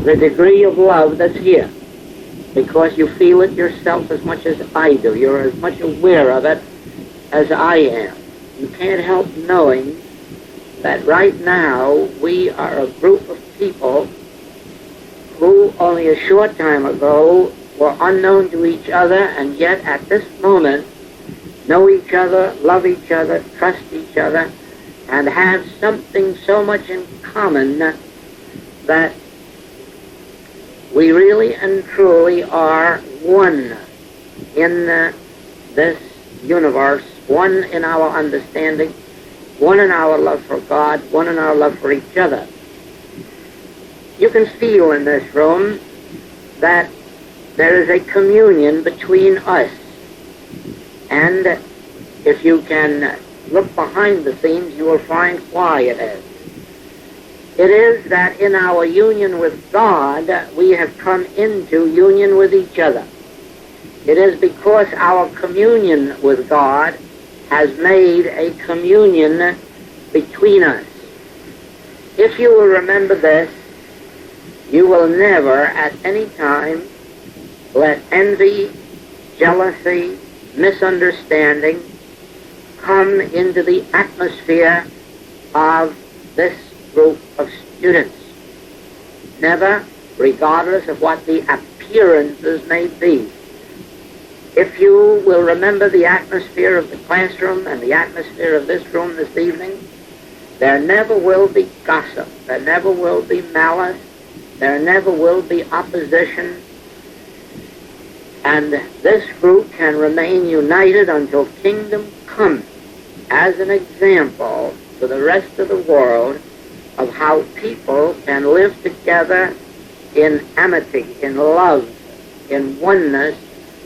the degree of love that's here, because you feel it yourself as much as I do. You're as much aware of it as I am. You can't help knowing that right now we are a group of people who only a short time ago were unknown to each other, and yet at this moment know each other, love each other, trust each other, and have something so much in common that we really and truly are one in this universe, one in our understanding, one in our love for God, one in our love for each other. You can feel in this room that there is a communion between us. And if you can look behind the scenes, you will find why it is. It is that in our union with God, we have come into union with each other. It is because our communion with God has made a communion between us. If you will remember this, you will never at any time let envy, jealousy, misunderstanding come into the atmosphere of this group of students. Never, regardless of what the appearances may be. If you will remember the atmosphere of the classroom and the atmosphere of this room this evening, there never will be gossip, there never will be malice, there never will be opposition, and this group can remain united until kingdom comes as an example to the rest of the world of how people can live together in amity, in love, in oneness,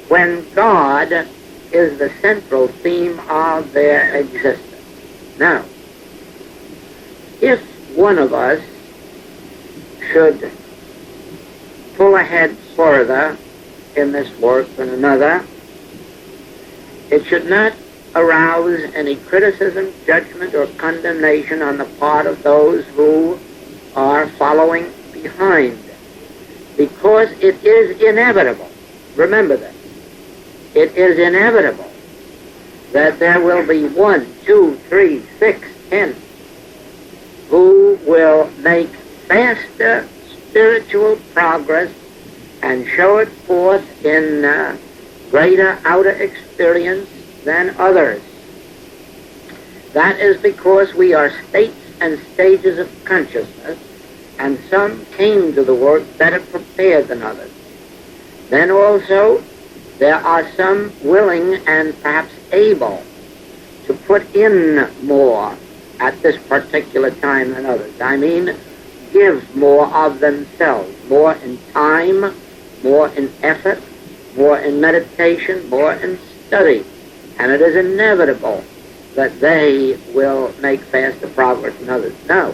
when God is the central theme of their existence. Now, if one of us should pull ahead further in this work than another, it should not arouse any criticism, judgment, or condemnation on the part of those who are following behind, because it is inevitable. Remember that. It is inevitable that there will be 1, 2, 3, 6, 10 who will make faster spiritual progress and show it forth in greater outer experience than others. That is because we are states and stages of consciousness, and some came to the work better prepared than others. Then also, there are some willing and perhaps able to put in more at this particular time than others. I mean, give more of themselves, more in time, more in effort, more in meditation, more in study. And it is inevitable that they will make faster progress than others. Now,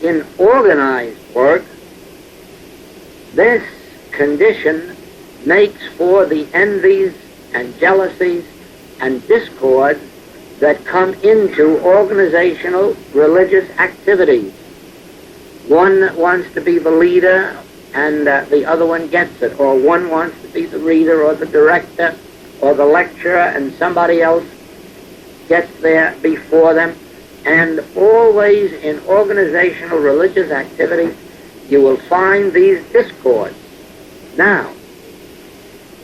in organized work, this condition makes for the envies and jealousies and discords that come into organizational religious activities. One wants to be the leader and the other one gets it, or one wants to be the reader or the director or the lecturer and somebody else gets there before them. And always in organizational religious activities you will find these discords. Now,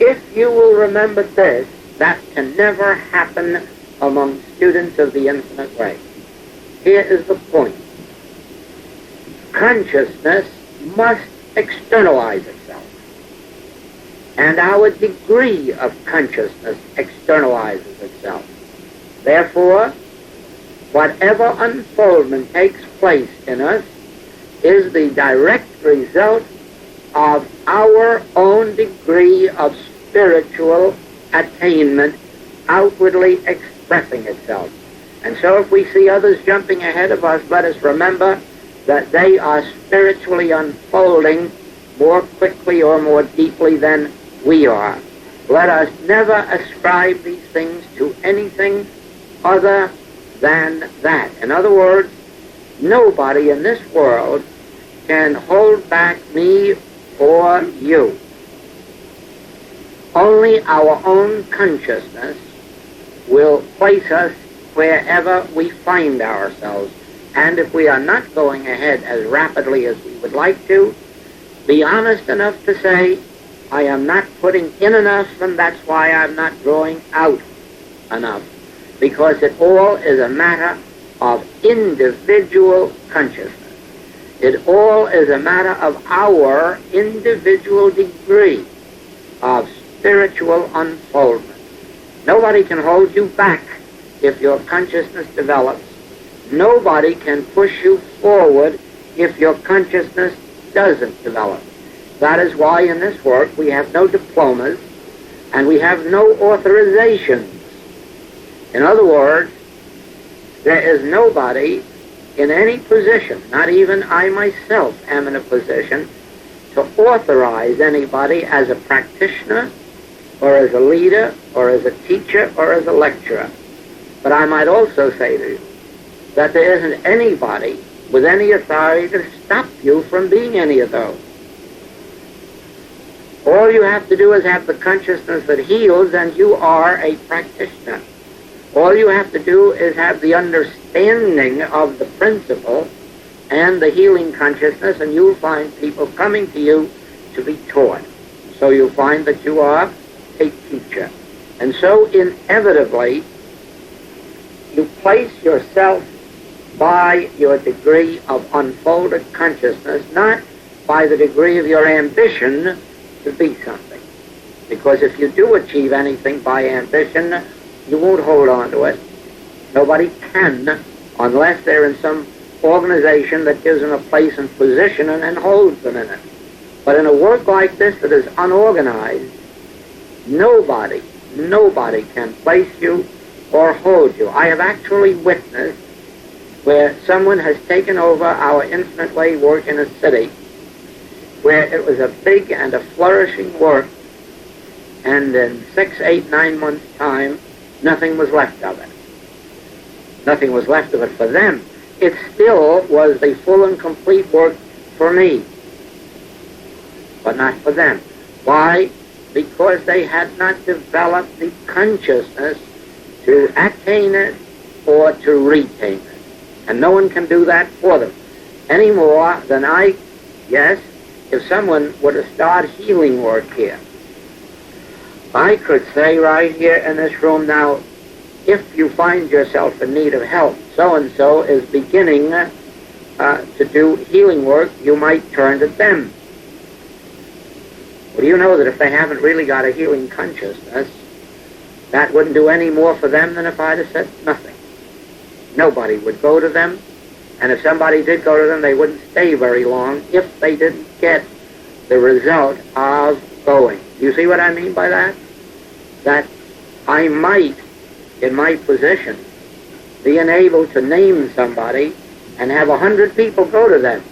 if you will remember this, that can never happen among students of the infinite way. Here is the point. Consciousness must externalize itself. And our degree of consciousness externalizes itself. Therefore, whatever unfoldment takes place in us is the direct result of our own degree of spiritual attainment outwardly expressing itself. And so if we see others jumping ahead of us, let us remember that they are spiritually unfolding more quickly or more deeply than we are. Let us never ascribe these things to anything other than that. In other words, nobody in this world can hold back me or you. Only our own consciousness will place us wherever we find ourselves. And if we are not going ahead as rapidly as we would like to, be honest enough to say, I am not putting in enough, and that's why I'm not drawing out enough. Because it all is a matter of individual consciousness. It all is a matter of our individual degree of spiritual unfoldment. Nobody can hold you back if your consciousness develops. Nobody can push you forward if your consciousness doesn't develop. That is why in this work we have no diplomas and we have no authorizations. In other words, there is nobody in any position, not even I myself am in a position to authorize anybody as a practitioner or as a leader or as a teacher or as a lecturer. But I might also say to you that there isn't anybody with any authority to stop you from being any of those. All you have to do is have the consciousness that heals, and you are a practitioner. All you have to do is have the understanding of the principle and the healing consciousness, and you'll find people coming to you to be taught. So you'll find that you are a teacher. And so inevitably, you place yourself by your degree of unfolded consciousness, not by the degree of your ambition to be something. Because if you do achieve anything by ambition, you won't hold on to it. Nobody can, unless they're in some organization that gives them a place and position and holds them in it. But in a work like this that is unorganized, nobody can place you or hold you. I have actually witnessed where someone has taken over our Infinite Way work in a city where it was a big and a flourishing work, and in 6, 8, 9 months' time, nothing was left of it. Nothing was left of it for them. It still was the full and complete work for me, but not for them. Why? Because they had not developed the consciousness to attain it or to retain it. And no one can do that for them any more than I. Yes, if someone were to start healing work here, I could say right here in this room now, if you find yourself in need of help, so-and-so is beginning to do healing work, you might turn to them. Well, do you know that if they haven't really got a healing consciousness, that wouldn't do any more for them than if I'd have said nothing. Nobody would go to them, and if somebody did go to them, they wouldn't stay very long if they didn't get the result of going. You see what I mean by that? That I might, in my position, be enabled to name somebody and have 100 people go to them.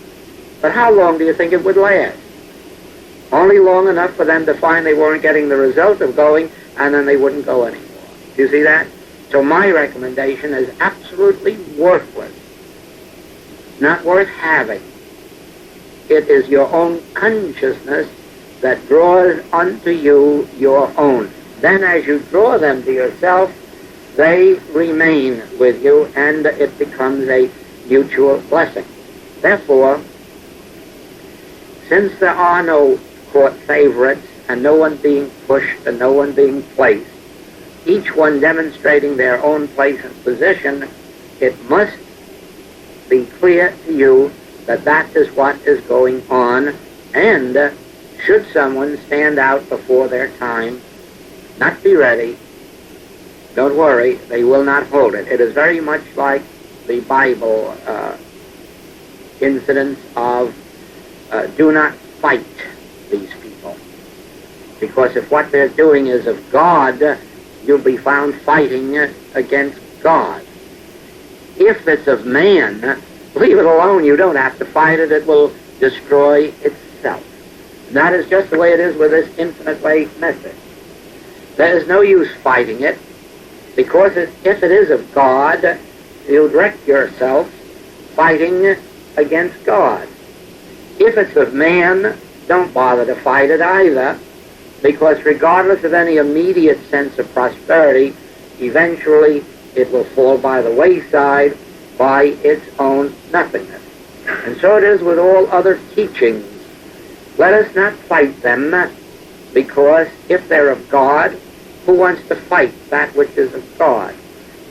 But how long do you think it would last? Only long enough for them to find they weren't getting the result of going, and then they wouldn't go anymore. Do you see that? So my recommendation is absolutely worthless. Not worth having. It is your own consciousness that draws unto you your own. Then as you draw them to yourself, they remain with you, and it becomes a mutual blessing. Therefore, since there are no court favorites, and no one being pushed and no one being placed, each one demonstrating their own place and position, it must be clear to you that that is what is going on, and should someone stand out before their time, not be ready, don't worry, they will not hold it. It is very much like the Bible incidents of do not fight these people. Because if what they're doing is of God, you'll be found fighting against God. If it's of man, leave it alone. You don't have to fight it. It will destroy itself. And that is just the way it is with this Infinite Way message. There is no use fighting it, because if it is of God, you'll direct yourself fighting against God. If it's of man, don't bother to fight it either, because regardless of any immediate sense of prosperity, eventually it will fall by the wayside by its own nothingness. And so it is with all other teachings. Let us not fight them, because if they're of God, who wants to fight that which is of God?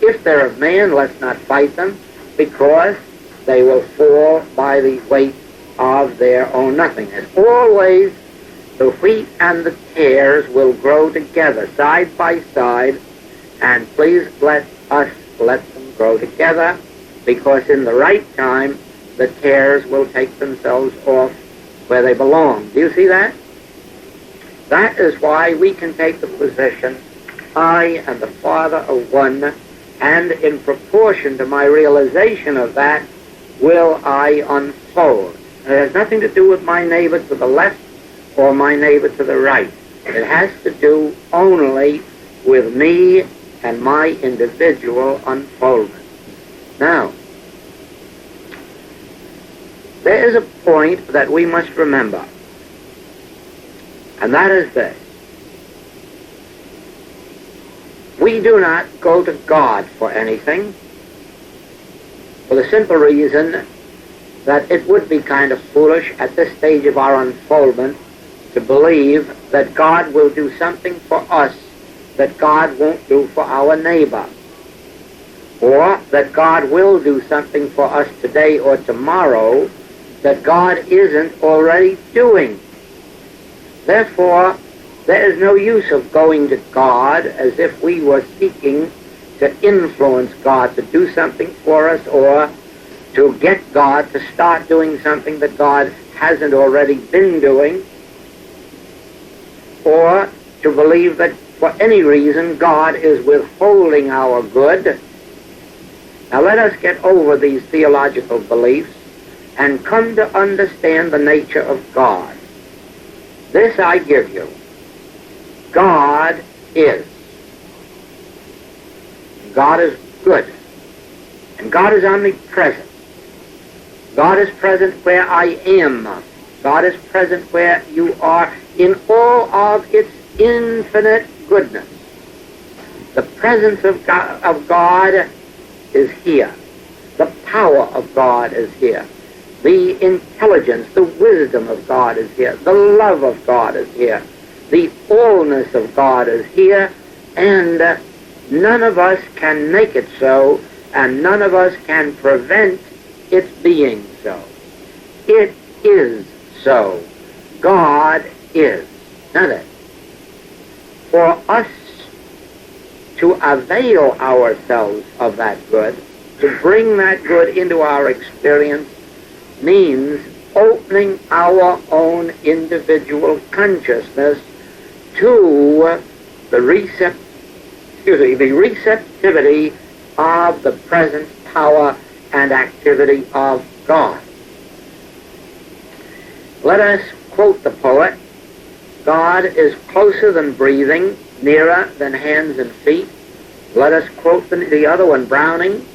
If they're of man, let's not fight them, because they will fall by the weight of their own nothingness. Always the wheat and the tares will grow together, side by side, and please let us let them grow together, because in the right time, the tares will take themselves off where they belong. Do you see that? That is why we can take the position, I and the Father are one, and in proportion to my realization of that, will I unfold. It has nothing to do with my neighbor to the left or my neighbor to the right. It has to do only with me and my individual unfoldment. Now, there is a point that we must remember, and that is this. We do not go to God for anything, for the simple reason that it would be kind of foolish at this stage of our unfoldment to believe that God will do something for us that God won't do for our neighbor, or that God will do something for us today or tomorrow that God isn't already doing. Therefore, there is no use of going to God as if we were seeking to influence God to do something for us, or to get God to start doing something that God hasn't already been doing, or to believe that for any reason God is withholding our good. Now let us get over these theological beliefs and come to understand the nature of God. This I give you. God is. God is good. And God is omnipresent. God is present where I am. God is present where you are in all of its infinite goodness. The presence of God is here. The power of God is here. The intelligence, the wisdom of God is here. The love of God is here. The allness of God is here. And none of us can make it so, and none of us can prevent its being so. It is so. God is. Now then, for us to avail ourselves of that good, to bring that good into our experience, means opening our own individual consciousness to the receptivity of the present power and activity of God. Let us quote the poet, God is closer than breathing, nearer than hands and feet. Let us quote the other one, Browning,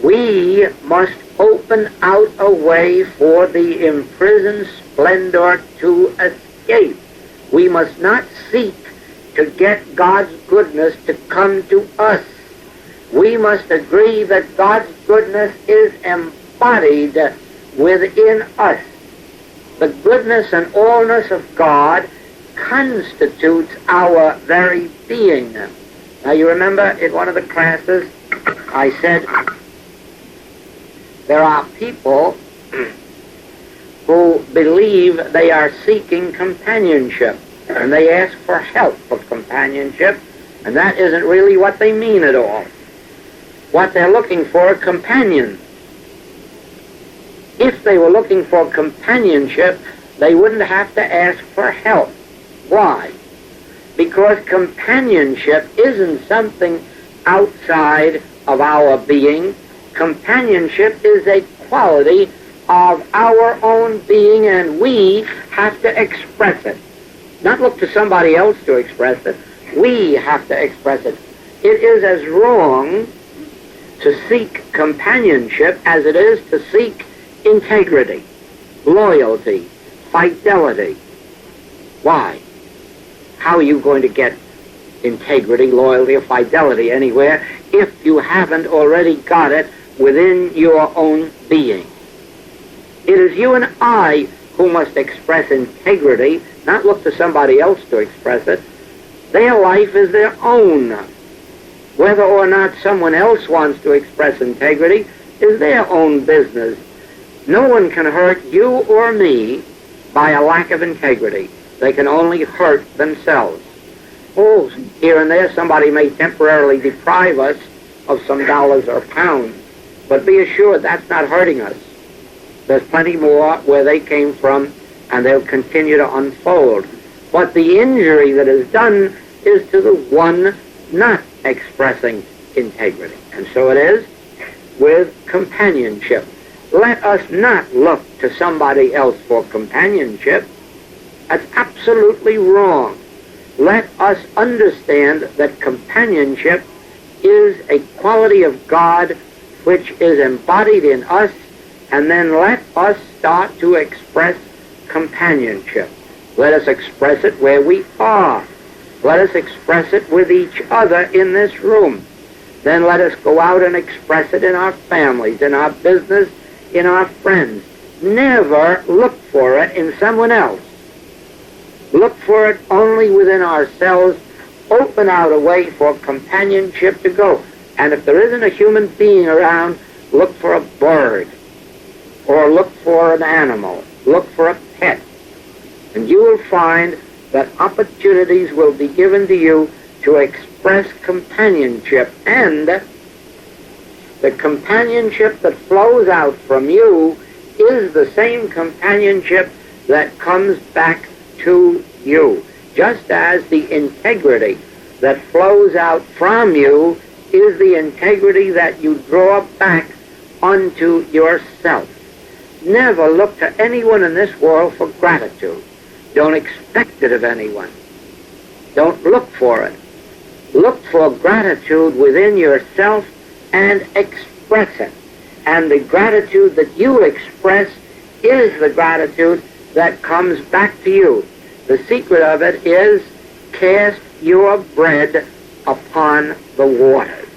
we must open out a way for the imprisoned splendor to escape. We must not seek to get God's goodness to come to us. We must agree that God's goodness is embodied within us. The goodness and allness of God constitutes our very being. Now you remember in one of the classes I said there are people who believe they are seeking companionship, and they ask for help for companionship, and that isn't really what they mean at all. What they're looking for are companions. If they were looking for companionship, they wouldn't have to ask for help. Why? Because companionship isn't something outside of our being. Companionship is a quality of our own being, and we have to express it. Not look to somebody else to express it. We have to express it. It is as wrong to seek companionship as it is to seek integrity. loyalty, fidelity. Why? How are you going to get integrity, loyalty, or fidelity anywhere if you haven't already got it within your own being? It is you and I who must express integrity, not look to somebody else to express it. Their life is their own. Whether or not someone else wants to express integrity is their own business. No one can hurt you or me by a lack of integrity. They can only hurt themselves. Oh, here and there somebody may temporarily deprive us of some dollars or pounds, but be assured that's not hurting us. There's plenty more where they came from, and they'll continue to unfold. But the injury that is done is to the one not expressing integrity. And so it is with companionship. Let us not look to somebody else for companionship. That's absolutely wrong. Let us understand that companionship is a quality of God which is embodied in us, and then let us start to express companionship. Let us express it where we are. Let us express it with each other in this room. Then let us go out and express it in our families, in our business, in our friends. Never look for it in someone else. Look for it only within ourselves. Open out a way for companionship to go. And if there isn't a human being around, look for a bird, or look for an animal, look for a pet. And you will find that opportunities will be given to you to express companionship. And the companionship that flows out from you is the same companionship that comes back to you. Just as the integrity that flows out from you is the integrity that you draw back unto yourself. Never look to anyone in this world for gratitude. Don't expect it of anyone. Don't look for it. Look for gratitude within yourself and express it. And the gratitude that you express is the gratitude that comes back to you. The secret of it is cast your bread upon the waters.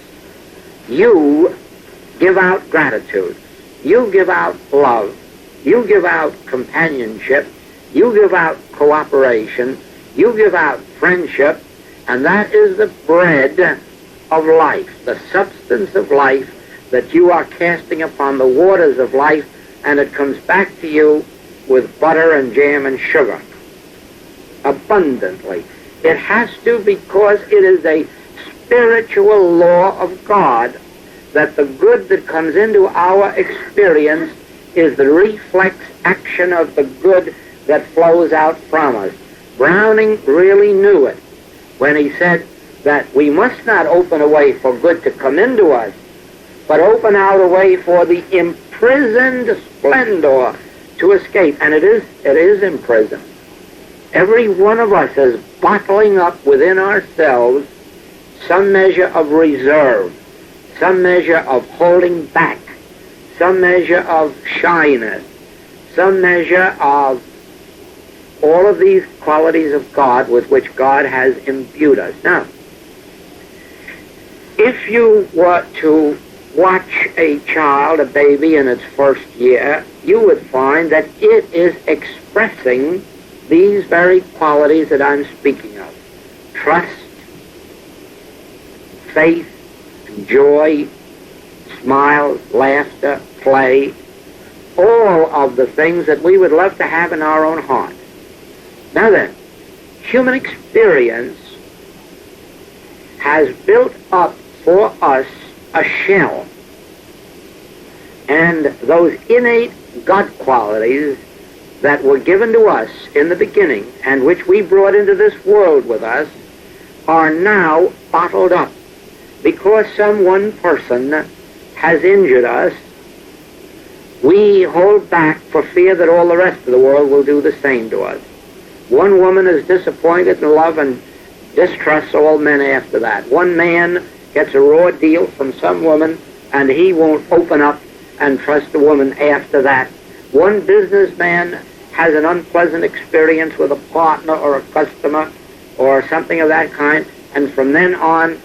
You give out gratitude. You give out love. You give out companionship. You give out cooperation. You give out friendship. And that is the bread of life, the substance of life that you are casting upon the waters of life, and it comes back to you with butter and jam and sugar abundantly. It has to, because it is a spiritual law of God that the good that comes into our experience is the reflex action of the good that flows out from us. Browning really knew it when he said that we must not open a way for good to come into us, but open out a way for the imprisoned splendor to escape. And it is imprisoned. Every one of us is bottling up within ourselves some measure of reserve, some measure of holding back, some measure of shyness, some measure of all of these qualities of God with which God has imbued us. Now, if you were to watch a child, a baby in its first year, you would find that it is expressing these very qualities that I'm speaking of. Trust, faith, joy, smile, laughter, play, all of the things that we would love to have in our own heart. Now then, human experience has built up for us a shell, and those innate God qualities that were given to us in the beginning and which we brought into this world with us are now bottled up because some one person has injured us. We hold back for fear that all the rest of the world will do the same to us. One woman is disappointed in love and distrusts all men after that. One man gets a raw deal from some woman and he won't open up and trust a woman after that One businessman has an unpleasant experience with a partner or a customer or something of that kind, and from then on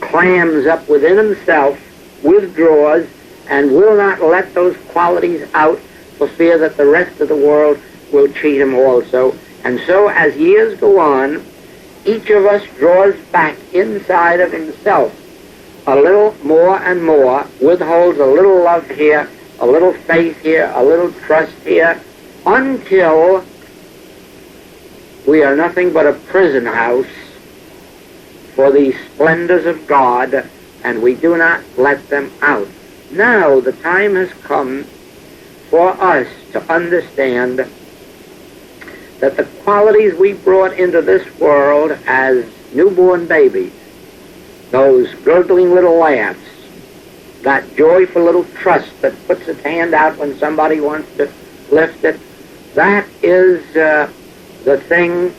clams up within himself, withdraws, and will not let those qualities out for fear that the rest of the world will cheat him also. And so as years go on, each of us draws back inside of himself a little more and more, withholds a little love here, a little faith here, a little trust here, until we are nothing but a prison house for the splendors of God, and we do not let them out. Now the time has come for us to understand that the qualities we brought into this world as newborn babies, those gurgling little laughs, that joyful little trust that puts its hand out when somebody wants to lift it, that is the thing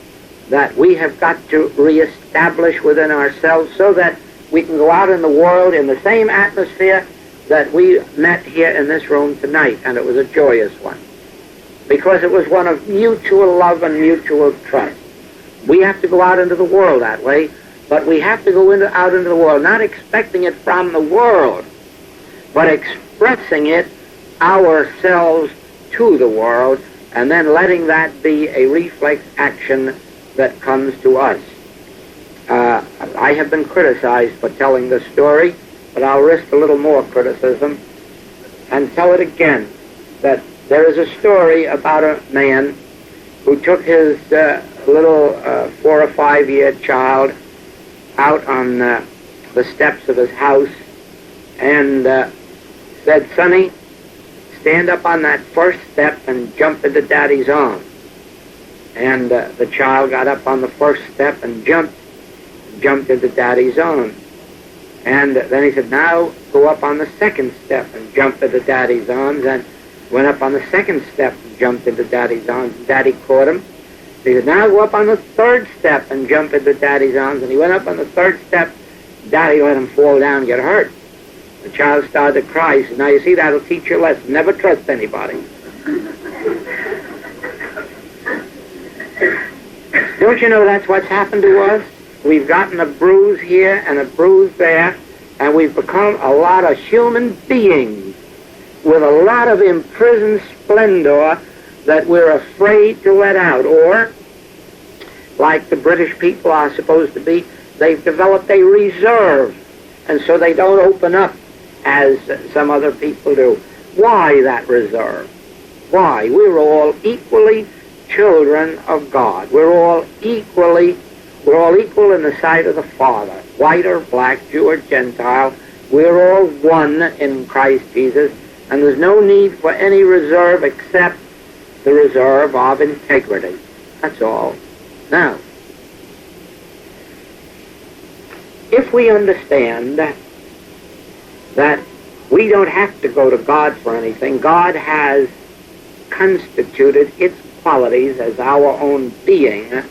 that we have got to reestablish within ourselves so that we can go out in the world in the same atmosphere that we met here in this room tonight, and it was a joyous one, because it was one of mutual love and mutual trust. We have to go out into the world that way, but we have to go out into the world not expecting it from the world, but expressing it ourselves to the world, and then letting that be a reflex action that comes to us. I have been criticized for telling this story, but I'll risk a little more criticism and tell it again, that there is a story about a man who took his little 4 or 5 year child out on the steps of his house and said, "Sonny, stand up on that first step and jump into Daddy's arms." And the child got up on the first step and jumped into Daddy's arms. And then he said, "Now go up on the second step and jump into Daddy's arms," and went up on the second step and jumped into Daddy's arms. Daddy caught him. He said, "Now go up on the third step and jump into Daddy's arms," and he went up on the third step. Daddy let him fall down and get hurt. The child started to cry. He said, "Now you see, that'll teach you a lesson. Never trust anybody." Don't you know that's what's happened to us? We've gotten a bruise here and a bruise there, and we've become a lot of human beings with a lot of imprisoned splendor that we're afraid to let out. Or, like the British people are supposed to be, they've developed a reserve, and so they don't open up as some other people do. Why that reserve? Why? We're all equally children of God. We're all equal in the sight of the Father, white or black, Jew or Gentile. We're all one in Christ Jesus, and there's no need for any reserve except the reserve of integrity. That's all. Now, if we understand that we don't have to go to God for anything, God has constituted its qualities as our own being,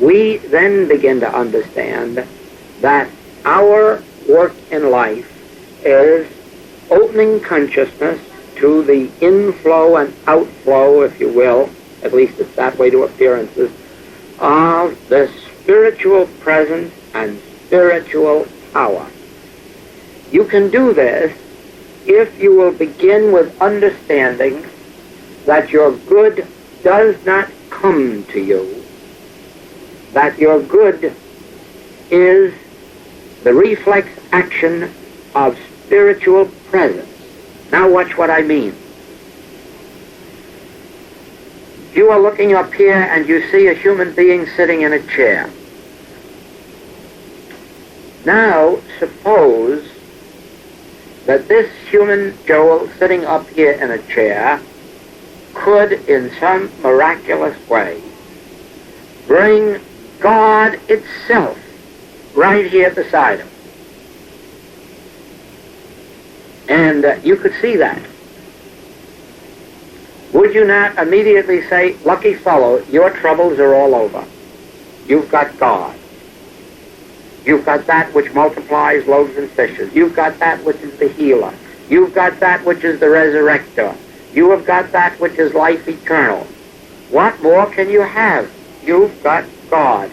we then begin to understand that our work in life is opening consciousness to the inflow and outflow, if you will, at least it's that way to appearances, of the spiritual presence and spiritual power. You can do this if you will begin with understanding that your good does not come to you, that your good is the reflex action of spiritual presence. Now watch what I mean. You are looking up here and you see a human being sitting in a chair. Now suppose that this human Joel sitting up here in a chair could in some miraculous way bring God itself right here beside him. And you could see that. Would you not immediately say, "Lucky fellow, your troubles are all over. You've got God. You've got that which multiplies loaves and fishes. You've got that which is the healer. You've got that which is the resurrector. You have got that which is life eternal. What more can you have? You've got God.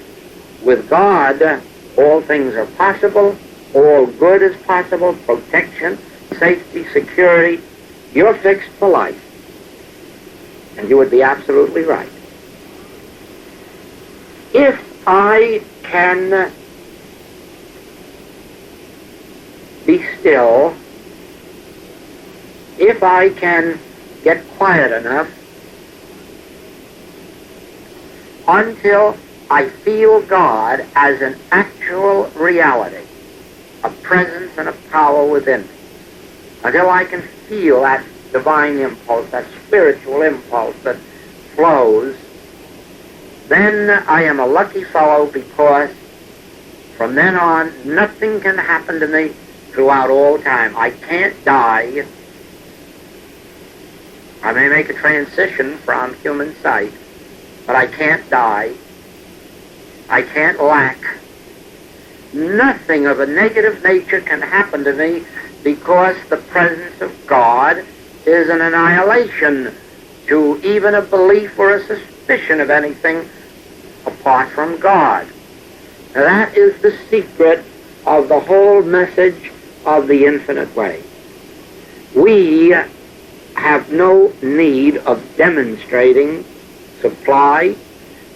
With God, all things are possible. All good is possible. Protection, safety, security. You're fixed for life. And you would be absolutely right. If I can be still, if I can get quiet enough until I feel God as an actual reality, a presence and a power within me, until I can feel that divine impulse, that spiritual impulse that flows, then I am a lucky fellow, because from then on nothing can happen to me throughout all time. I can't die. I may make a transition from human sight, but I can't die. I can't lack. Nothing of a negative nature can happen to me, because the presence of God is an annihilation to even a belief or a suspicion of anything apart from God. Now that is the secret of the whole message of the infinite way. We have no need of demonstrating supply.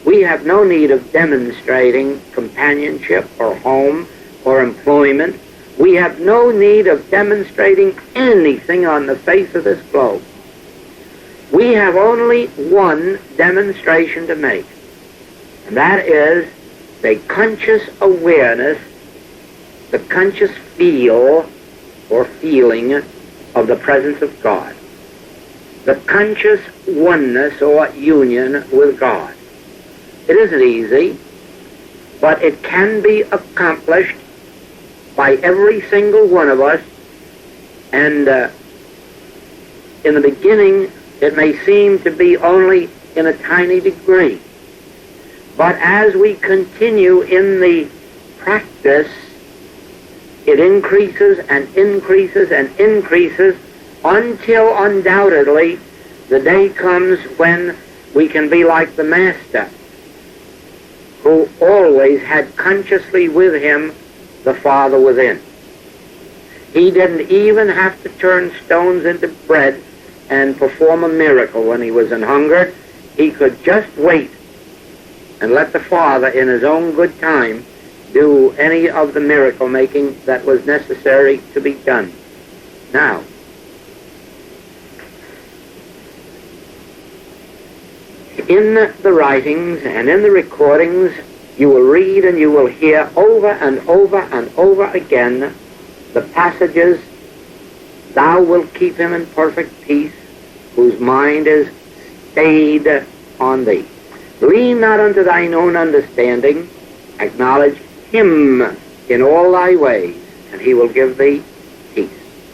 We have no need of demonstrating companionship or home or employment. We have no need of demonstrating anything on the face of this globe. We have only one demonstration to make, and that is the conscious awareness, the conscious feel or feeling of the presence of God, the conscious oneness or union with God. It isn't easy, but it can be accomplished by every single one of us, and in the beginning it may seem to be only in a tiny degree. But as we continue in the practice, it increases and increases and increases until undoubtedly the day comes when we can be like the Master, who always had consciously with him the Father within. He didn't even have to turn stones into bread and perform a miracle when he was an hungered. He could just wait and let the Father in his own good time do any of the miracle making that was necessary to be done. Now, in the writings and in the recordings, you will read and you will hear over and over and over again the passages, "Thou wilt keep him in perfect peace, whose mind is stayed on thee. Lean not unto thine own understanding, acknowledge him in all thy ways, and he will give thee peace,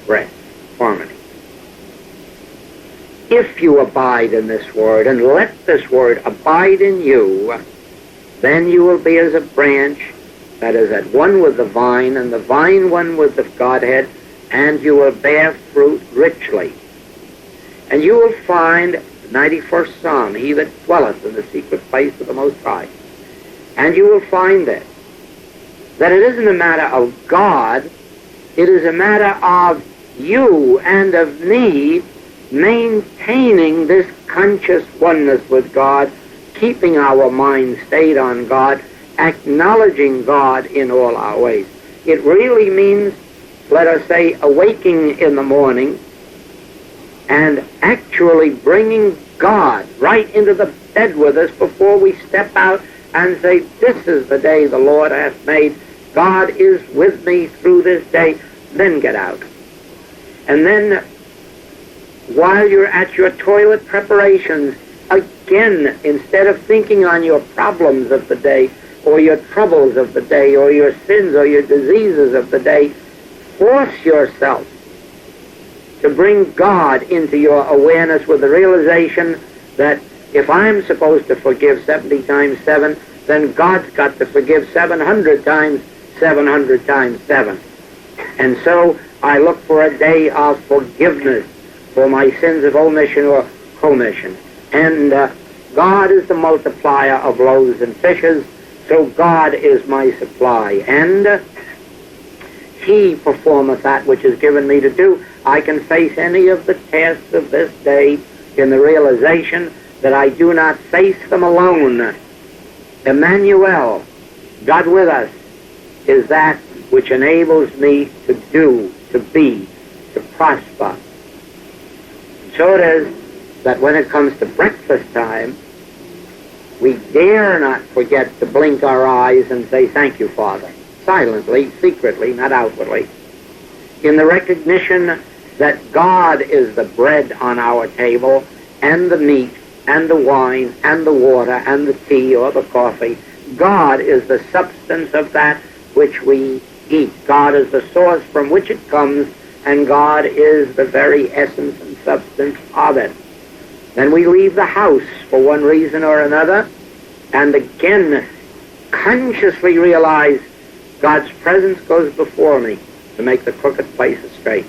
rest, harmony." If you abide in this word and let this word abide in you, then you will be as a branch that is at one with the vine, and the vine one with the Godhead, and you will bear fruit richly. And you will find, the 91st Psalm, he that dwelleth in the secret place of the Most High. And you will find that it isn't a matter of God, it is a matter of you and of me maintaining this conscious oneness with God, keeping our mind stayed on God, acknowledging God in all our ways. It really means, let us say, awaking in the morning and actually bringing God right into the bed with us before we step out and say, "This is the day the Lord hath made. God is with me through this day." Then get out. And then, while you're at your toilet preparations, again, instead of thinking on your problems of the day, or your troubles of the day, or your sins, or your diseases of the day, force yourself to bring God into your awareness with the realization that if I'm supposed to forgive 70 times 7, then God's got to forgive 700 times 700 times 7. And so I look for a day of forgiveness, for my sins of omission or commission. And God is the multiplier of loaves and fishes, so God is my supply. And He performeth that which is given me to do. I can face any of the tasks of this day in the realization that I do not face them alone. Emmanuel, God with us, is that which enables me to do, to be, to prosper. And so it is that when it comes to breakfast time, we dare not forget to blink our eyes and say, "Thank you, Father," silently, secretly, not outwardly, in the recognition that God is the bread on our table, and the meat, and the wine, and the water, and the tea or the coffee. God is the substance of that which we eat. God is the source from which it comes, and God is the very essence and substance of it. Then we leave the house for one reason or another, and again consciously realize God's presence goes before me to make the crooked places straight.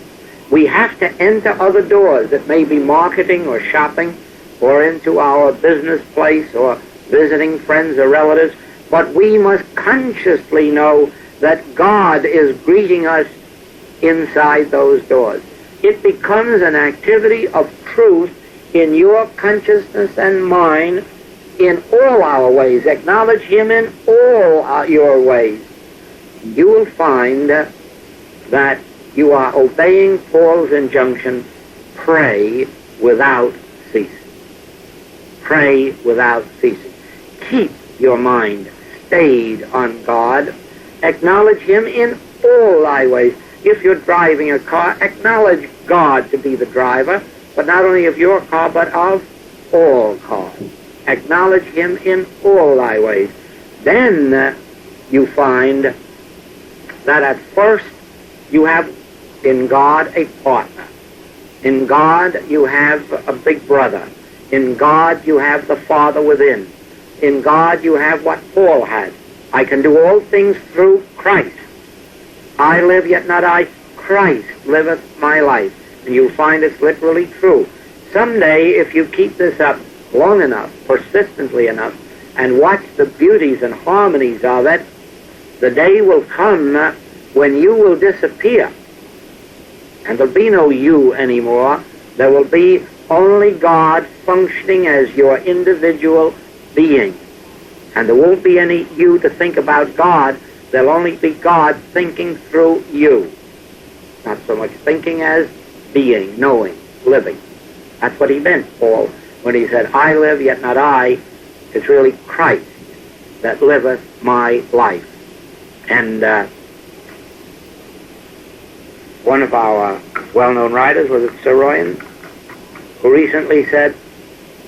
We have to enter other doors. It may be marketing or shopping or into our business place or visiting friends or relatives, but we must consciously know that God is greeting us inside those doors. It becomes an activity of truth in your consciousness and mine in all our ways. Acknowledge Him in all your ways. You will find that you are obeying Paul's injunction, pray without ceasing. Pray without ceasing. Keep your mind stayed on God. Acknowledge Him in all thy ways. If you're driving a car, acknowledge God to be the driver, but not only of your car, but of all cars. Acknowledge Him in all thy ways. Then you find that at first you have in God a partner. In God you have a big brother. In God you have the Father within. In God you have what Paul had. I can do all things through Christ. I live, yet not I. Christ liveth my life. And you'll find it's literally true. Someday, if you keep this up long enough, persistently enough, and watch the beauties and harmonies of it, the day will come when you will disappear. And there'll be no you anymore. There will be only God functioning as your individual being. And there won't be any you to think about God. There'll only be God thinking through you. Not so much thinking as being, knowing, living. That's what he meant, Paul, when he said, I live, yet not I. It's really Christ that liveth my life. And one of our well-known writers, was it Sir Royan, who recently said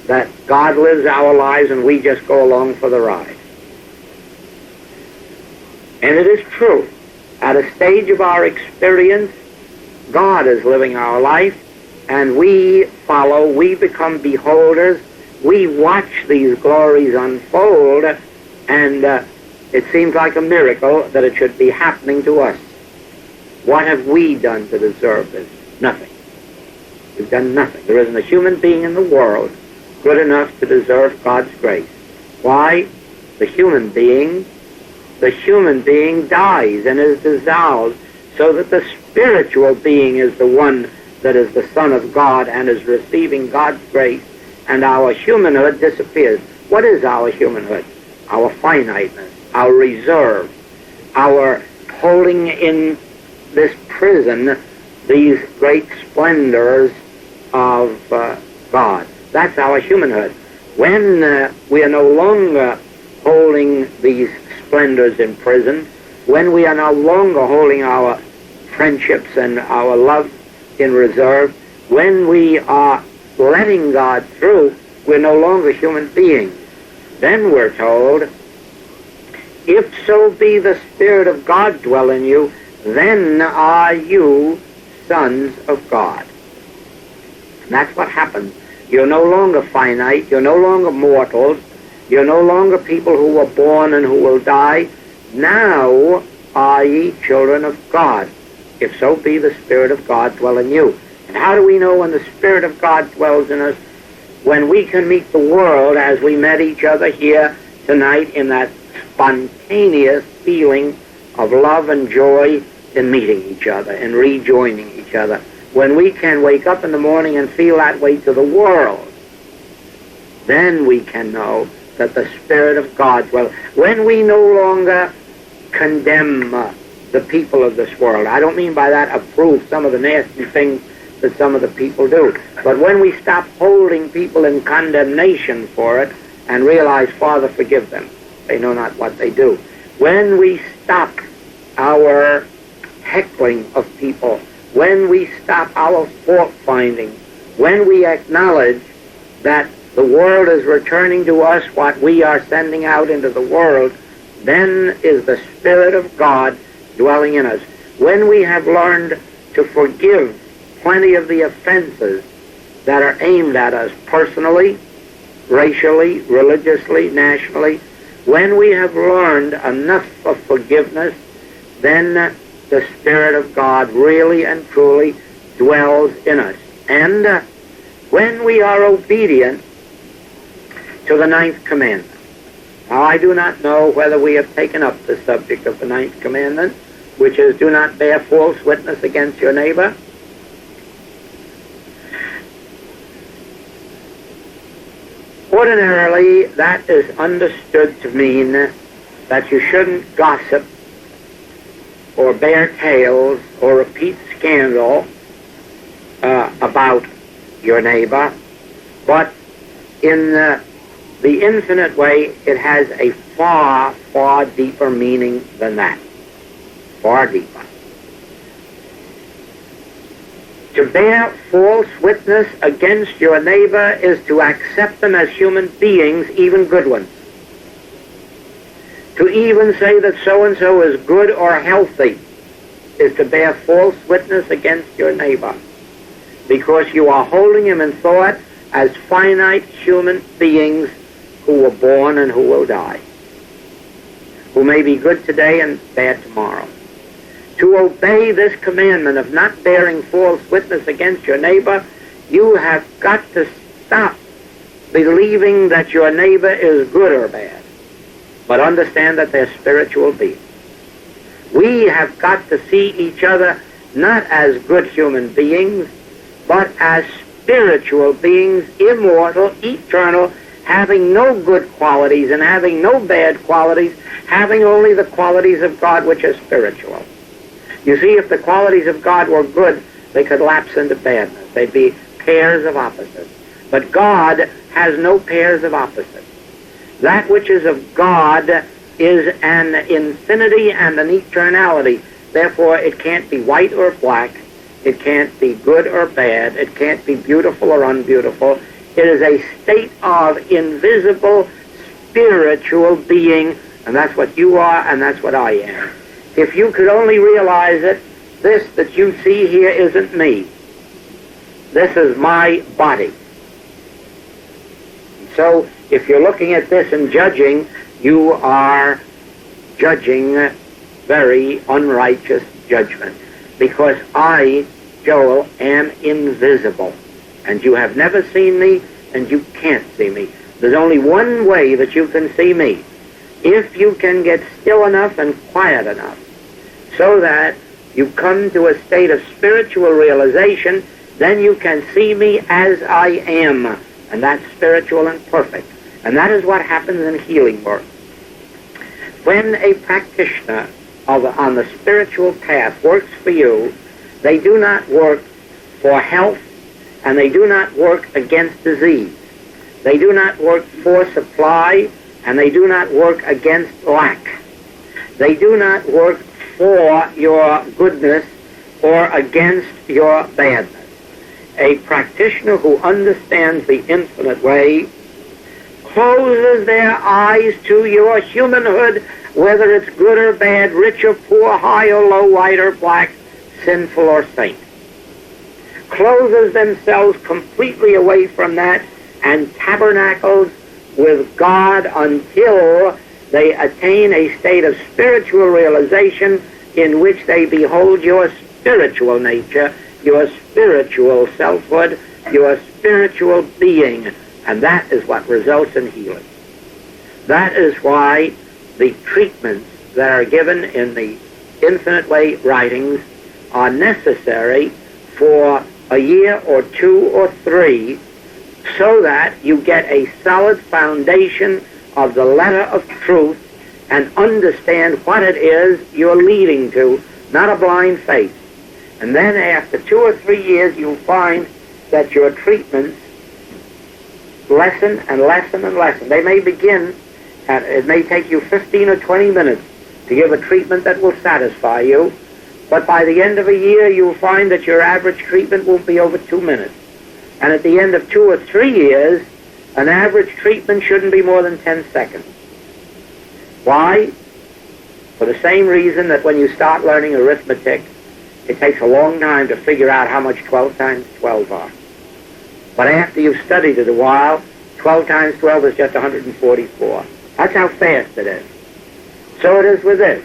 that God lives our lives and we just go along for the ride. And it is true. At a stage of our experience, God is living our life, and we follow, we become beholders, we watch these glories unfold, and it seems like a miracle that it should be happening to us. What have we done to deserve this? Nothing. We've done nothing. There isn't a human being in the world good enough to deserve God's grace. Why? The human being dies and is dissolved, so that the spiritual being is the one that is the Son of God and is receiving God's grace, and our humanhood disappears. What is our humanhood? Our finiteness, our reserve, our holding in this prison these great splendors of God. That's our humanhood. When we are no longer holding these splendors in prison, when we are no longer holding our friendships and our love in reserve, when we are letting God through, we're no longer human beings. Then we're told, if so be the Spirit of God dwell in you, then are you sons of God. And that's what happens. You're no longer finite, you're no longer mortals, you're no longer people who were born and who will die. Now are ye children of God, if so be the Spirit of God dwell in you. And how do we know when the Spirit of God dwells in us? When we can meet the world as we met each other here tonight in that spontaneous feeling of love and joy in meeting each other and rejoining each other. When we can wake up in the morning and feel that way to the world, then we can know that the Spirit of God dwells. When we no longer condemn the people of this world, I don't mean by that approve some of the nasty things that some of the people do, but when we stop holding people in condemnation for it and realize, Father, forgive them, they know not what they do. When we stop our heckling of people, when we stop our fault finding, when we acknowledge that the world is returning to us what we are sending out into the world, then is the Spirit of God dwelling in us. When we have learned to forgive plenty of the offenses that are aimed at us personally, racially, religiously, nationally, when we have learned enough of forgiveness, then the Spirit of God really and truly dwells in us. And when we are obedient to the ninth commandment. Now, I do not know whether we have taken up the subject of the ninth commandment, which is, do not bear false witness against your neighbor. Ordinarily, that is understood to mean that you shouldn't gossip or bear tales or repeat scandal about your neighbor, but in the infinite way, it has a far, far deeper meaning than that. Far deeper. To bear false witness against your neighbor is to accept them as human beings, even good ones. To even say that so-and-so is good or healthy is to bear false witness against your neighbor, because you are holding him in thought as finite human beings who were born and who will die, who may be good today and bad tomorrow. To obey this commandment of not bearing false witness against your neighbor, you have got to stop believing that your neighbor is good or bad, but understand that they're spiritual beings. We have got to see each other not as good human beings, but as spiritual beings, immortal, eternal, having no good qualities and having no bad qualities, having only the qualities of God which are spiritual. You see, if the qualities of God were good, they could lapse into badness. They'd be pairs of opposites. But God has no pairs of opposites. That which is of God is an infinity and an eternality. Therefore, it can't be white or black. It can't be good or bad. It can't be beautiful or unbeautiful. It is a state of invisible spiritual being, and that's what you are, and that's what I am. If you could only realize it, this that you see here isn't me. This is my body. So, if you're looking at this and judging, you are judging very unrighteous judgment, because I, Joel, am invisible. And you have never seen me, and you can't see me. There's only one way that you can see me. If you can get still enough and quiet enough so that you come to a state of spiritual realization, then you can see me as I am. And that's spiritual and perfect. And that is what happens in healing work. When a practitioner on the spiritual path works for you, they do not work for health, and they do not work against disease. They do not work for supply, and they do not work against lack. They do not work for your goodness or against your badness. A practitioner who understands the infinite way closes their eyes to your humanhood, whether it's good or bad, rich or poor, high or low, white or black, sinful or saint. Closes themselves completely away from that and tabernacles with God until they attain a state of spiritual realization in which they behold your spiritual nature your spiritual selfhood, your spiritual being, and that is what results in healing. That is why the treatments that are given in the Infinite Way writings are necessary for a year or 2 or 3, so that you get a solid foundation of the letter of truth and understand what it is you're leading to, not a blind faith. And then after 2 or 3 years, you'll find that your treatments lessen and lessen and lessen. They may begin, and it may take you 15 or 20 minutes to give a treatment that will satisfy you, but by the end of a year, you'll find that your average treatment won't be over 2 minutes. And at the end of 2 or 3 years, an average treatment shouldn't be more than 10 seconds. Why? For the same reason that when you start learning arithmetic, it takes a long time to figure out how much 12 times 12 are. But after you've studied it a while, 12 times 12 is just 144. That's how fast it is. So it is with this.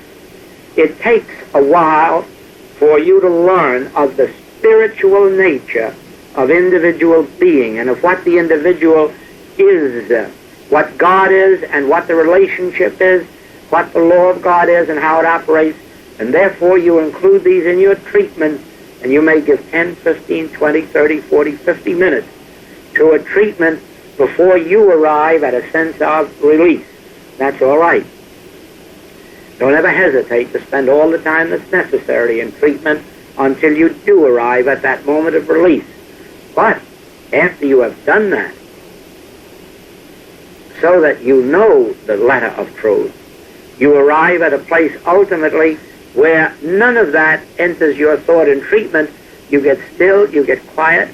It takes a while for you to learn of the spiritual nature of individual being and of what the individual is, what God is and what the relationship is, what the law of God is and how it operates, and therefore you include these in your treatment, and you may give 10, 15, 20, 30, 40, 50 minutes to a treatment before you arrive at a sense of release. That's all right. Don't ever hesitate to spend all the time that's necessary in treatment until you do arrive at that moment of release. But after you have done that, so that you know the letter of truth, you arrive at a place ultimately where none of that enters your thought in treatment. You get still, you get quiet,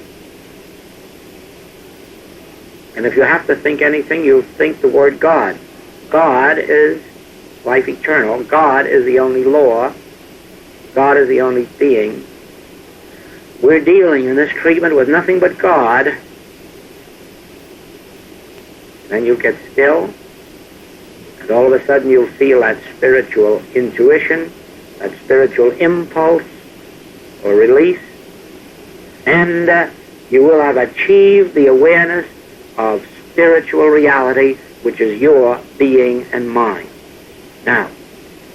and if you have to think anything, you think the word God. God is life eternal. God is the only law. God is the only being. We're dealing in this treatment with nothing but God. Then you get still, and all of a sudden you'll feel that spiritual intuition, that spiritual impulse or release, and you will have achieved the awareness of spiritual reality, which is your being and mine. Now,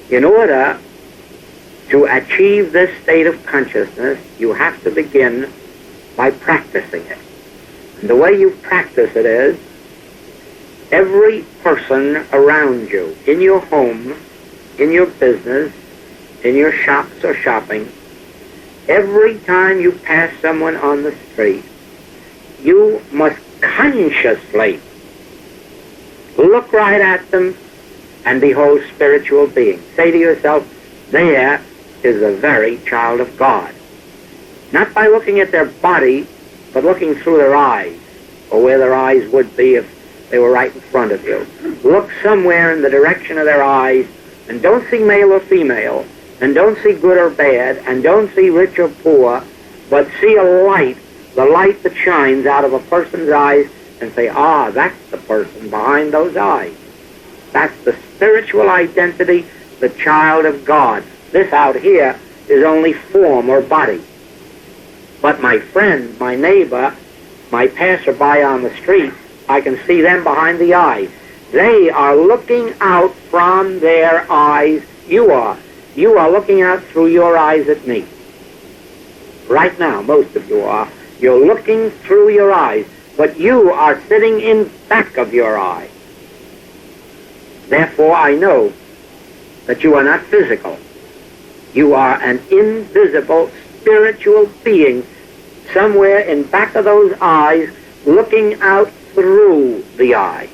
in order to achieve this state of consciousness, you have to begin by practicing it. And the way you practice it is, every person around you, in your home, in your business, in your shops or shopping, every time you pass someone on the street, you must consciously look right at them and behold spiritual beings. Say to yourself, there is a very child of God. Not by looking at their body, but looking through their eyes, or where their eyes would be if they were right in front of you. Look somewhere in the direction of their eyes, and don't see male or female, and don't see good or bad, and don't see rich or poor, but see a light, the light that shines out of a person's eyes, and say, ah, that's the person behind those eyes. That's the spiritual identity, the child of God. This out here is only form or body. But my friend, my neighbor, my passerby on the street, I can see them behind the eyes. They are looking out from their eyes. You are. You are looking out through your eyes at me. Right now, most of you are. You're looking through your eyes, but you are sitting in back of your eye. Therefore, I know that you are not physical. You are an invisible spiritual being somewhere in back of those eyes, looking out through the eye.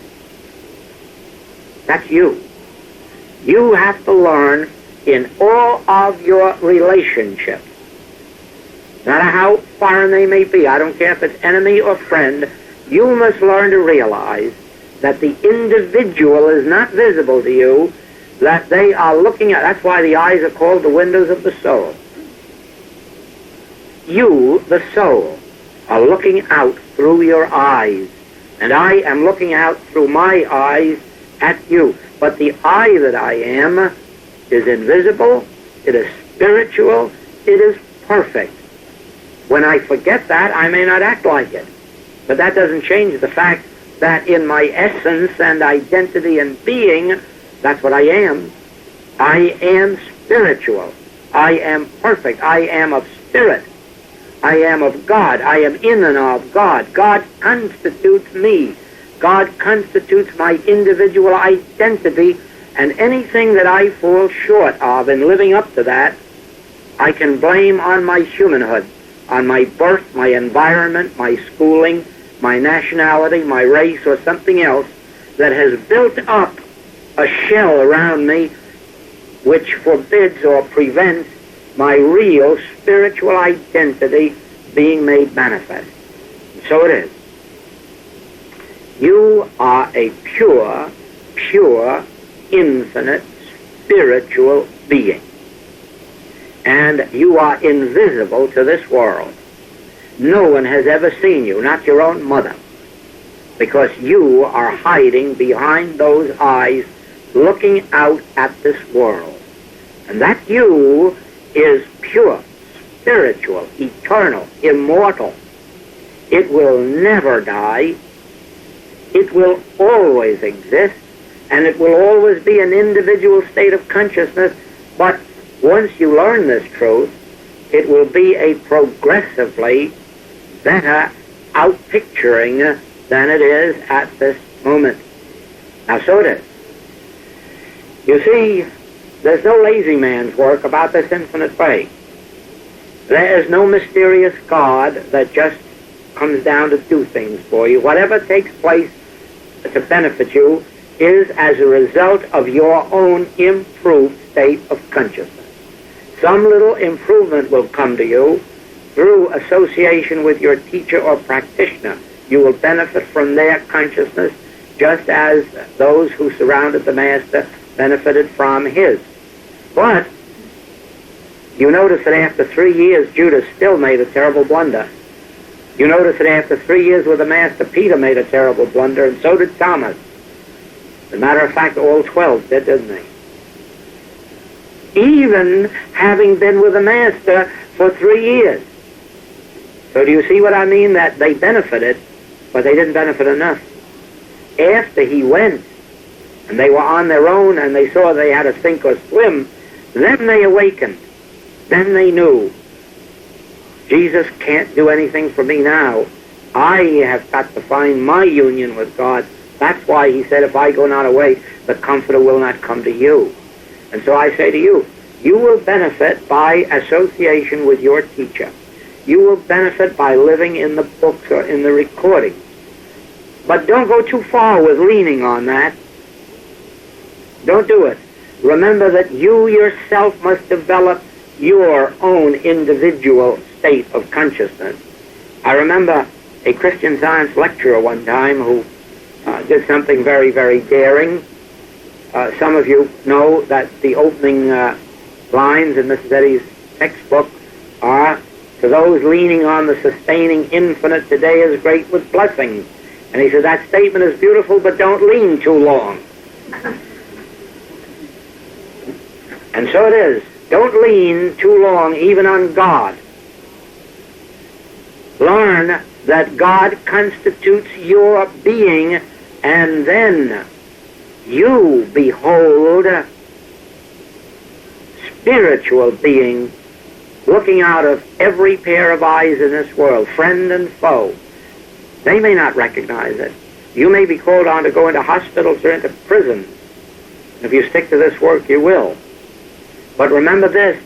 That's you. You have to learn in all of your relationships, no matter how foreign they may be, I don't care if it's enemy or friend, you must learn to realize that the individual is not visible to you, that they are looking at. That's why the eyes are called the windows of the soul. You, the soul, are looking out through your eyes, and I am looking out through my eyes at you. But the I that I am is invisible, it is spiritual, it is perfect. When I forget that, I may not act like it. But that doesn't change the fact that in my essence and identity and being, that's what I am. I am spiritual. I am perfect. I am of spirit. I am of God. I am in and of God. God constitutes me. God constitutes my individual identity, and anything that I fall short of in living up to that, I can blame on my humanhood, on my birth, my environment, my schooling, my nationality, my race, or something else that has built up a shell around me which forbids or prevents my real spiritual identity being made manifest. And so it is. You are a pure, infinite, spiritual being. And you are invisible to this world. No one has ever seen you, not your own mother, because you are hiding behind those eyes looking out at this world. And that you is pure, spiritual, eternal, immortal. It will never die. It will always exist, and it will always be an individual state of consciousness. But once you learn this truth, it will be a progressively better outpicturing than it is at this moment. Now, so it is. You see, there's no lazy man's work about this infinite way. There is no mysterious God that just comes down to do things for you. Whatever takes place to benefit you is as a result of your own improved state of consciousness. Some little improvement will come to you through association with your teacher or practitioner. You will benefit from their consciousness just as those who surrounded the Master benefited from his. But you notice that after 3 years, Judas still made a terrible blunder. You notice that after 3 years with the Master, Peter made a terrible blunder, and so did Thomas. As a matter of fact, all 12 did, didn't they? Even having been with the Master for 3 years. So do you see what I mean? That they benefited, but they didn't benefit enough. After he went, and they were on their own, and they saw they had to sink or swim, then they awakened. Then they knew, Jesus can't do anything for me now. I have got to find my union with God. That's why he said, if I go not away, the Comforter will not come to you. And so I say to you, you will benefit by association with your teacher. You will benefit by living in the books or in the recordings. But don't go too far with leaning on that. Don't do it. Remember that you yourself must develop your own individual state of consciousness. I remember a Christian Science lecturer one time who did something very, very daring. Some of you know that the opening lines in Mrs. Eddy's textbook are, to those leaning on the sustaining infinite, today is great with blessings. And he said, that statement is beautiful, but don't lean too long. And so it is. Don't lean too long even on God. Learn that God constitutes your being, and then you behold spiritual being looking out of every pair of eyes in this world, friend and foe. They may not recognize it. You may be called on to go into hospitals or into prisons. If you stick to this work, you will. But remember this,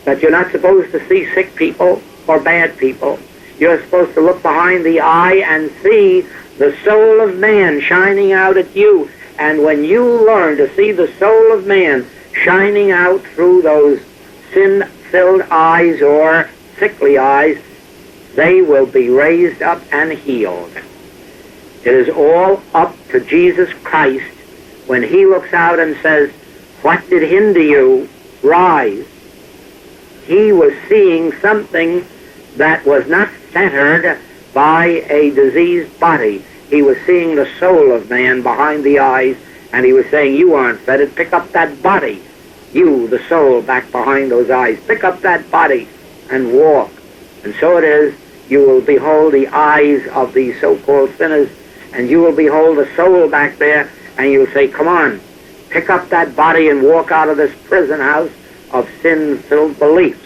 that you're not supposed to see sick people or bad people. You're supposed to look behind the eye and see the soul of man shining out at you. And when you learn to see the soul of man shining out through those sin-filled eyes or sickly eyes, they will be raised up and healed. It is all up to Jesus Christ when he looks out and says, what did hinder you? Rise. He was seeing something that was not fettered by a diseased body. He was seeing the soul of man behind the eyes, and he was saying, you aren't fettered. Pick up that body. You, the soul, back behind those eyes. Pick up that body and walk. And so it is, you will behold the eyes of these so-called sinners, and you will behold the soul back there, and you'll say, come on, pick up that body and walk out of this prison house of sin-filled beliefs.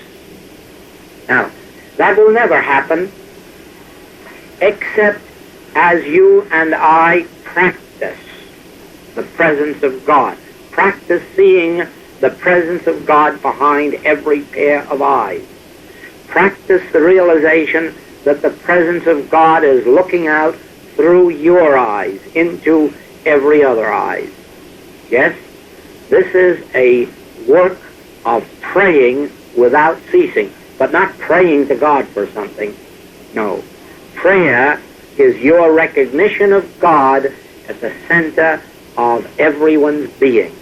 Now, that will never happen except as you and I practice the presence of God. Practice seeing the presence of God behind every pair of eyes. Practice the realization that the presence of God is looking out through your eyes into every other eyes. Yes, this is a work of praying without ceasing, but not praying to God for something. No. Prayer is your recognition of God at the center of everyone's being.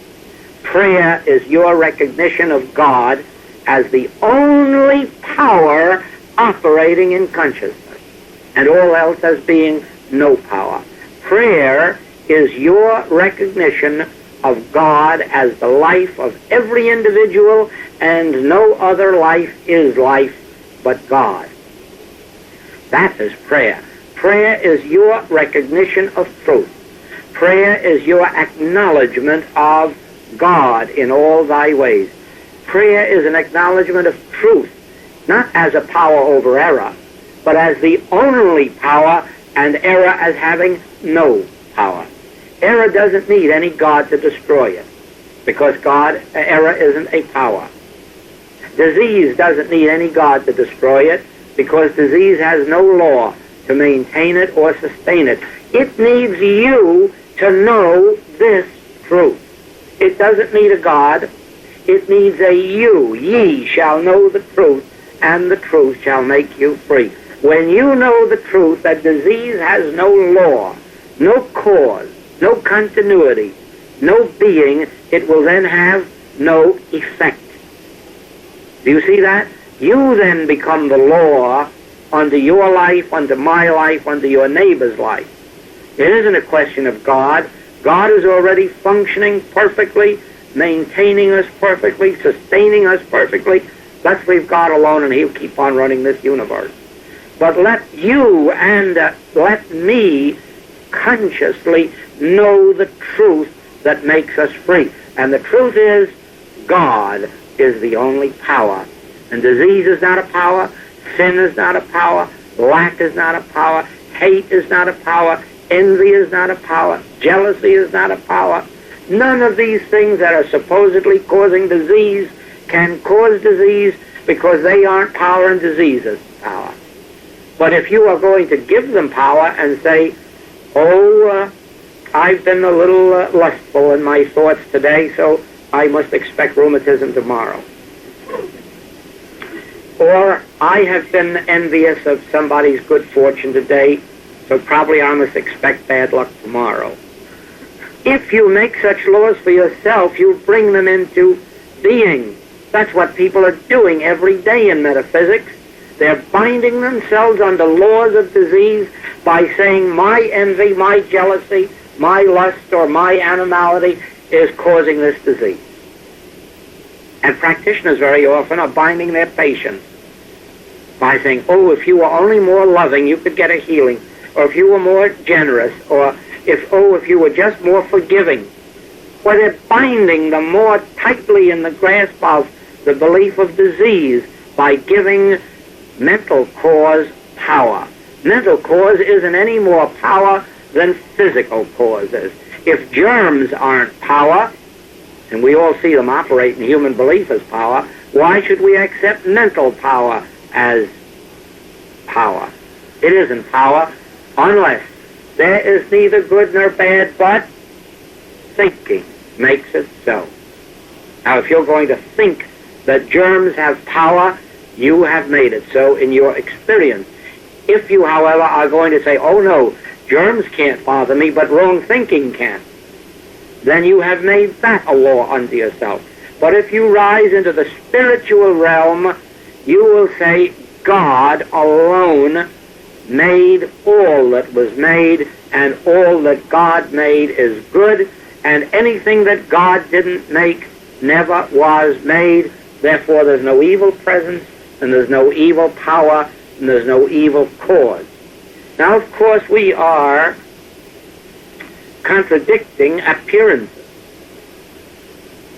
Prayer is your recognition of God as the only power operating in consciousness, and all else as being no power. Prayer is your recognition of God as the life of every individual, and no other life is life but God. That is prayer. Prayer is your recognition of truth. Prayer is your acknowledgement of God in all thy ways. Prayer is an acknowledgement of truth, not as a power over error, but as the only power, and error as having no power. Error doesn't need any God to destroy it, because error isn't a power. Disease doesn't need any God to destroy it, because disease has no law to maintain it or sustain it. It needs you to know this truth. It doesn't need a God. It needs a you. Ye shall know the truth, and the truth shall make you free. When you know the truth that disease has no law, no cause, no continuity, no being, it will then have no effect. Do you see that? You then become the law unto your life, unto my life, unto your neighbor's life. It isn't a question of God. God is already functioning perfectly, maintaining us perfectly, sustaining us perfectly. Let's leave God alone and he'll keep on running this universe. But let you and let me consciously know the truth that makes us free. And the truth is, God is the only power. And disease is not a power, sin is not a power, lack is not a power, hate is not a power, envy is not a power, jealousy is not a power. None of these things that are supposedly causing disease can cause disease, because they aren't power and disease is power. But if you are going to give them power and say, I've been a little lustful in my thoughts today, so I must expect rheumatism tomorrow. Or I have been envious of somebody's good fortune today, so probably I must expect bad luck tomorrow. If you make such laws for yourself, you bring them into being. That's what people are doing every day in metaphysics. They're binding themselves under laws of disease by saying, my envy, my jealousy, my lust, or my animality is causing this disease. And practitioners very often are binding their patients by saying, if you were only more loving, you could get a healing. Or if you were more generous, or if you were just more forgiving. Well, they're binding them more tightly in the grasp of the belief of disease by giving mental cause power. Mental cause isn't any more power than physical cause is. If germs aren't power, and we all see them operate in human belief as power, why should we accept mental power as power? It isn't power unless there is neither good nor bad, but thinking makes it so. Now, if you're going to think that germs have power, you have made it so in your experience. If you, however, are going to say, no, germs can't bother me, but wrong thinking can, then you have made that a law unto yourself. But if you rise into the spiritual realm, you will say, God alone made all that was made, and all that God made is good, and anything that God didn't make never was made. Therefore, there's no evil presence, and there's no evil power and there's no evil cause. Now, of course, we are contradicting appearances,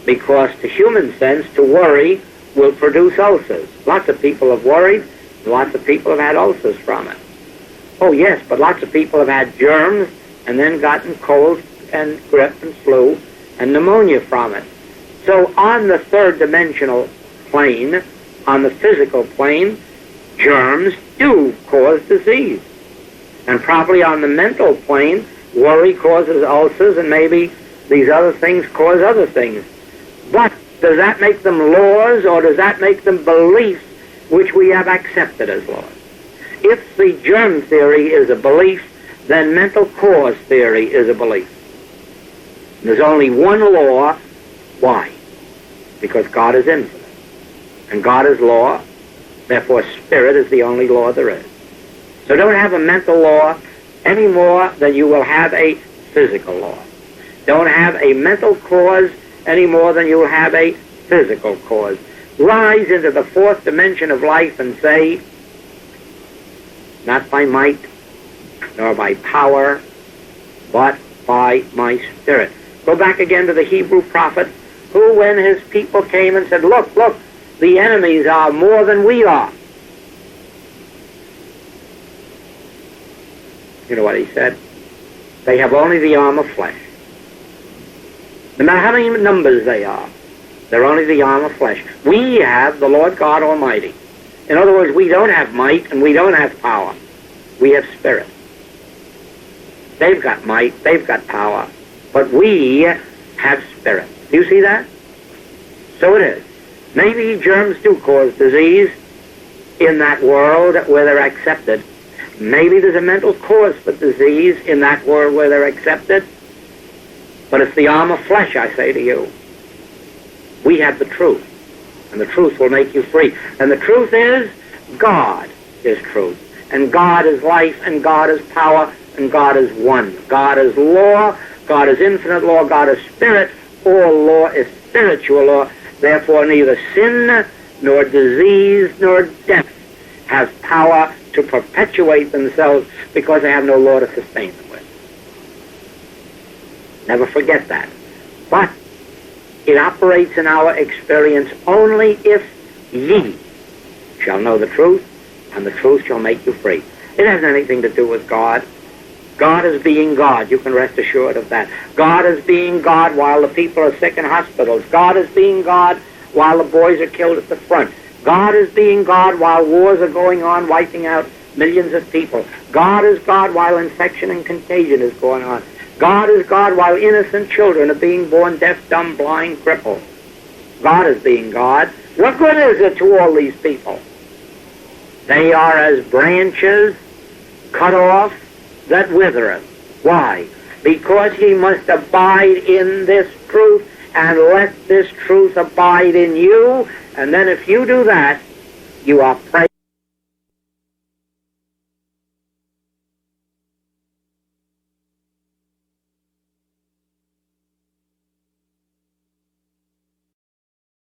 because to human sense, to worry will produce ulcers. Lots of people have worried, and lots of people have had ulcers from it. Oh yes, but lots of people have had germs and then gotten cold and grippe and flu and pneumonia from it. So on the third dimensional plane, on the physical plane, germs do cause disease. And probably on the mental plane, worry causes ulcers, and maybe these other things cause other things. But does that make them laws, or does that make them beliefs which we have accepted as laws? If the germ theory is a belief, then mental cause theory is a belief. There's only one law. Why? Because God is infinite. And God is law. Therefore, spirit is the only law there is. So don't have a mental law any more than you will have a physical law. Don't have a mental cause any more than you will have a physical cause. Rise into the fourth dimension of life and say, not by might, nor by power, but by my spirit. Go back again to the Hebrew prophet, who, when his people came and said, look, the enemies are more than we are. You know what he said? They have only the arm of flesh. No matter how many numbers they are, they're only the arm of flesh. We have the Lord God Almighty. In other words, we don't have might and we don't have power. We have spirit. They've got might, they've got power, but we have spirit. Do you see that? So it is. Maybe germs do cause disease in that world where they're accepted. Maybe there's a mental cause for disease in that world where they're accepted. But it's the arm of flesh, I say to you. We have the truth, and the truth will make you free. And the truth is, God is truth, and God is life, and God is power, and God is one. God is law, God is infinite law, God is spirit. All law is spiritual law. Therefore, neither sin, nor disease, nor death has power to perpetuate themselves, because they have no law to sustain them with. Never forget that. But it operates in our experience only if ye shall know the truth, and the truth shall make you free. It has anything to do with God. God is being God. You can rest assured of that. God is being God while the people are sick in hospitals. God is being God while the boys are killed at the front. God is being God while wars are going on, wiping out millions of people. God is God while infection and contagion is going on. God is God while innocent children are being born deaf, dumb, blind, crippled. God is being God. What good is it to all these people? They are as branches cut off that withereth. Why? Because ye must abide in this truth, and let this truth abide in you, and then if you do that, you are